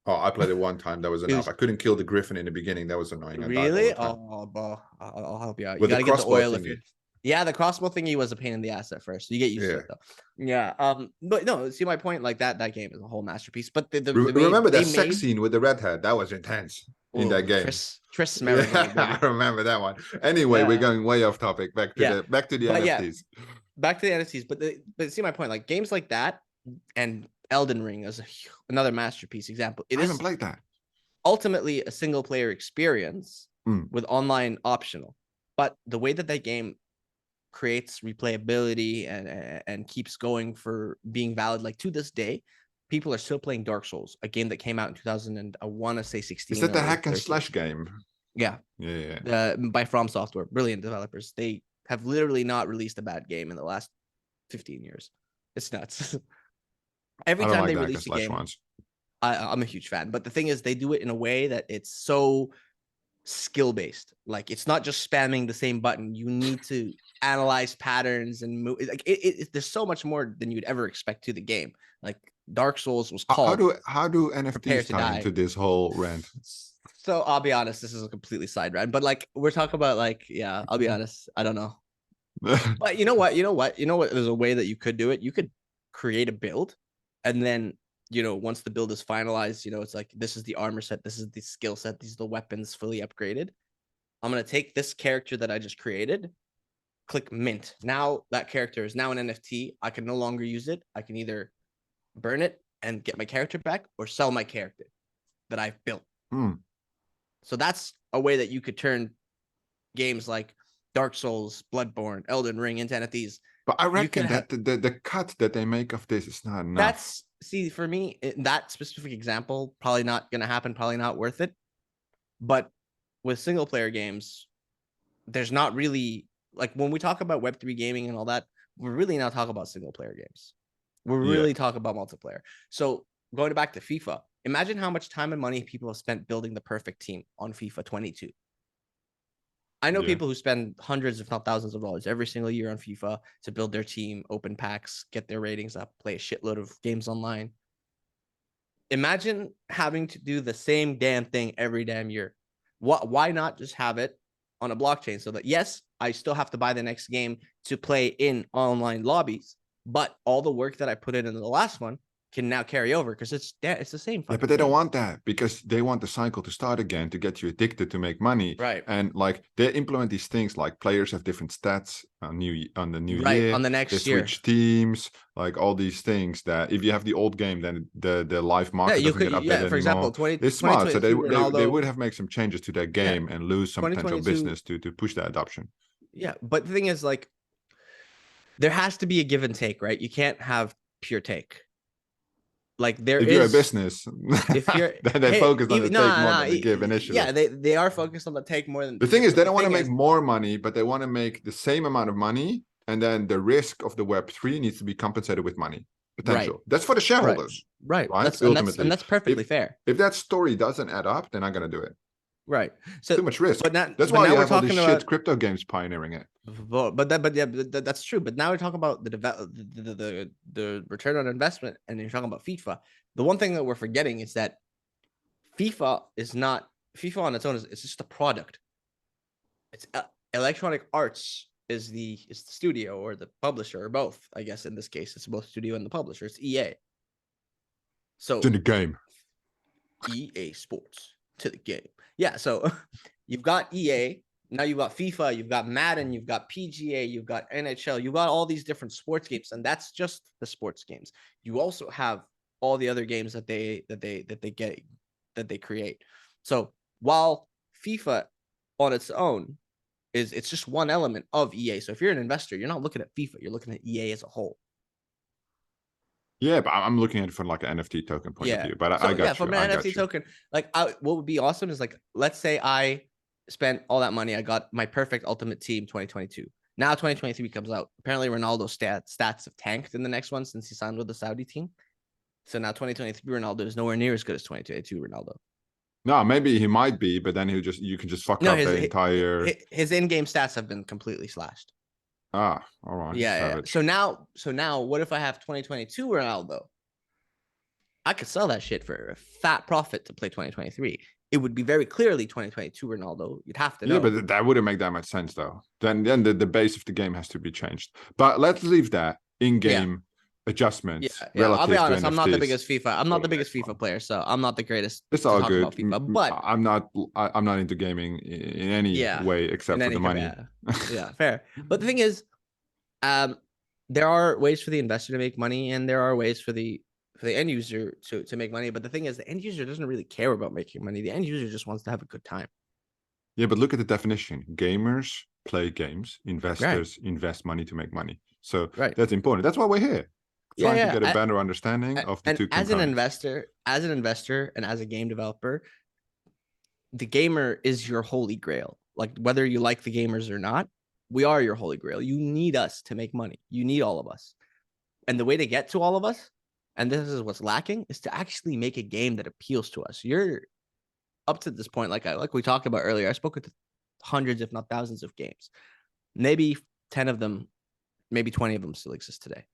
Oh, I played it one time. That was enough. I couldn't kill the griffin in the beginning. That was annoying. I died all Really? the time. Oh, bro, I'll help you out. You With the gotta get the crossbow oil if thingy. you're. Yeah, the crossbow thingy was a pain in the ass at first. So you get used to Yeah. it though. Yeah. But no, see my point. Like that game is a whole masterpiece. But Remember that sex scene with the redhead? That was intense in that game. Tris Marigold, Yeah, I remember that one. Anyway, we're going way off topic. Back to the But NFTs. Back to the NFTs. But see my point. Like games like that and Elden Ring is another masterpiece example. I haven't played that. Ultimately a single player experience with online optional, but the way that game creates replayability and keeps going for being valid, like to this day people are still playing Dark Souls, a game that came out in 2000 and I want to say 16. Is that the hack and slash game? Yeah. By From Software, brilliant developers. They have literally not released a bad game in the last 15 years. It's nuts. Every time they release a game, I'm a huge fan, but the thing is they do it in a way that it's so skill based. Like it's not just spamming the same button. You need to analyze patterns and move. Like there's so much more than you'd ever expect to the game. Like Dark Souls was called. How do NFTs tie into this whole rant? So I'll be honest, this is a completely side rant, but like we're talking about like, yeah, I'll be honest, I don't know. But you know what? There's a way that you could do it. You could create a build and then once the build is finalized, it's like, this is the armor set, this is the skill set, these are the weapons fully upgraded. I'm going to take this character that I just created, click mint. Now that character is now an NFT. I can no longer use it. I can either burn it and get my character back or sell my character that I've built. So that's a way that you could turn games like Dark Souls, Bloodborne, Elden Ring into NFTs. But I reckon that the cut that they make of this is not enough. See, for me, that specific example, probably not going to happen, probably not worth it. But with single player games, there's not really, like when we talk about Web3 gaming and all that, we're really not talking about single player games. We're really talking about multiplayer. So going back to FIFA, imagine how much time and money people have spent building the perfect team on FIFA 22. I know people who spend hundreds, if not thousands of dollars every single year on FIFA to build their team, open packs, get their ratings up, play a shitload of games online. Imagine having to do the same damn thing every damn year. Why not just have it on a blockchain so that, yes, I still have to buy the next game to play in online lobbies, but all the work that I put in the last one can now carry over because it's the same. Yeah, but they don't want that because they want the cycle to start again to get you addicted to make money. Right. And like they implement these things like players have different stats on the new year. On the next they year. Switch teams, like all these things that if you have the old game, then the live market doesn't get updated anymore. For example, it's smart. So they would have made some changes to their game and lose some potential business to push that adoption. Yeah, but the thing is, like, there has to be a give and take, right? You can't have pure take. Like if you're a business, if you're then they focus on the take more than the give initially. Yeah, they are focused on the take more than the thing is they don't want to make more money, but they want to make the same amount of money, and then the risk of the Web3 needs to be compensated with money potential. Right. That's for the shareholders, right? And that's perfectly fair. If that story doesn't add up, they're not going to do it. Right. So too much risk. But that's why you have all these shit crypto games pioneering it. But that's true. But now we're talking about the return on investment, and you're talking about FIFA. The one thing that we're forgetting is that FIFA on its own it's just a product. It's Electronic Arts is the studio or the publisher or both. I guess in this case it's both studio and the publisher. It's EA. So it's in the game. EA Sports to the game. Yeah, so you've got EA, now you've got FIFA, you've got Madden, you've got PGA, you've got NHL, you've got all these different sports games, and that's just the sports games. You also have all the other games that they create. So while FIFA on its own it's just one element of EA. So if you're an investor, you're not looking at FIFA, you're looking at EA as a whole. Yeah, but I'm looking at it from like an NFT token point of view. But I got you. From an NFT token, like what would be awesome is like, let's say I spent all that money, I got my perfect ultimate team 2022. Now 2023 comes out. Apparently Ronaldo's stats have tanked in the next one since he signed with the Saudi team. So now 2023 Ronaldo is nowhere near as good as 2022 Ronaldo. No, maybe he might be, but then you can just fuck up the entire. His in-game stats have been completely slashed. Ah, all right. Yeah. So now, what if I have 2022 Ronaldo? I could sell that shit for a fat profit to play 2023. It would be very clearly 2022 Ronaldo. You'd have to know. Yeah, but that wouldn't make that much sense though. Then the base of the game has to be changed. But let's leave that in-game adjustments. Yeah. I'll be honest. I'm not the NFTs. biggest FIFA. I'm not the biggest FIFA player, so I'm not the greatest. It's all talk good. About FIFA, but I'm not into gaming in any way except for the money. Yeah, fair. But the thing is, there are ways for the investor to make money, and there are ways for the end user to make money. But the thing is, the end user doesn't really care about making money. The end user just wants to have a good time. Yeah, but look at the definition. Gamers play games. Investors invest money to make money. So that's important. That's why we're here. Trying to get a better understanding of the two components. As an investor and as a game developer, the gamer is your holy grail. Like whether you like the gamers or not, we are your holy grail. You need us to make money. You need all of us. And the way to get to all of us, and this is what's lacking, is to actually make a game that appeals to us. You're up to this point, like we talked about earlier, I spoke with hundreds, if not thousands of games. Maybe 10 of them, maybe 20 of them still exist today.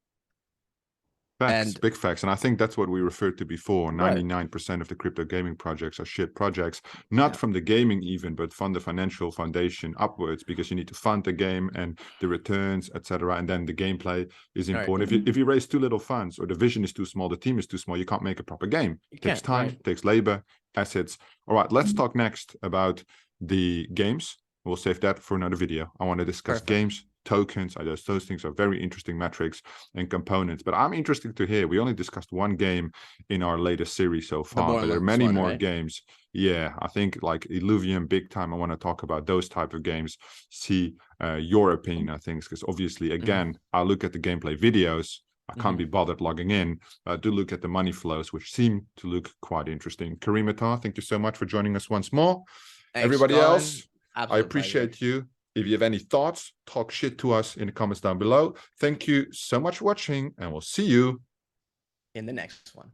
Facts, big facts. And I think that's what we referred to before. 99% of the crypto gaming projects are shit projects, not from the gaming even, but from the financial foundation upwards, because you need to fund the game and the returns, etc. And then the gameplay is important. If you raise too little funds or the vision is too small, the team is too small, you can't make a proper game. It takes time, takes labor, assets. All right, let's talk next about the games. We'll save that for another video. I want to discuss games, tokens. Those things are very interesting metrics and components. But I'm interested to hear. We only discussed one game in our latest series so far, but there are many more games. Yeah, I think like Illuvium, big time. I want to talk about those type of games. See your opinion on things, because obviously, again, I look at the gameplay videos. I can't be bothered logging in. Do look at the money flows, which seem to look quite interesting. Karim Attar, thank you so much for joining us once more. Thanks, everybody Colin. else, I appreciate you. If you have any thoughts, talk shit to us in the comments down below. Thank you so much for watching, and we'll see you in the next one.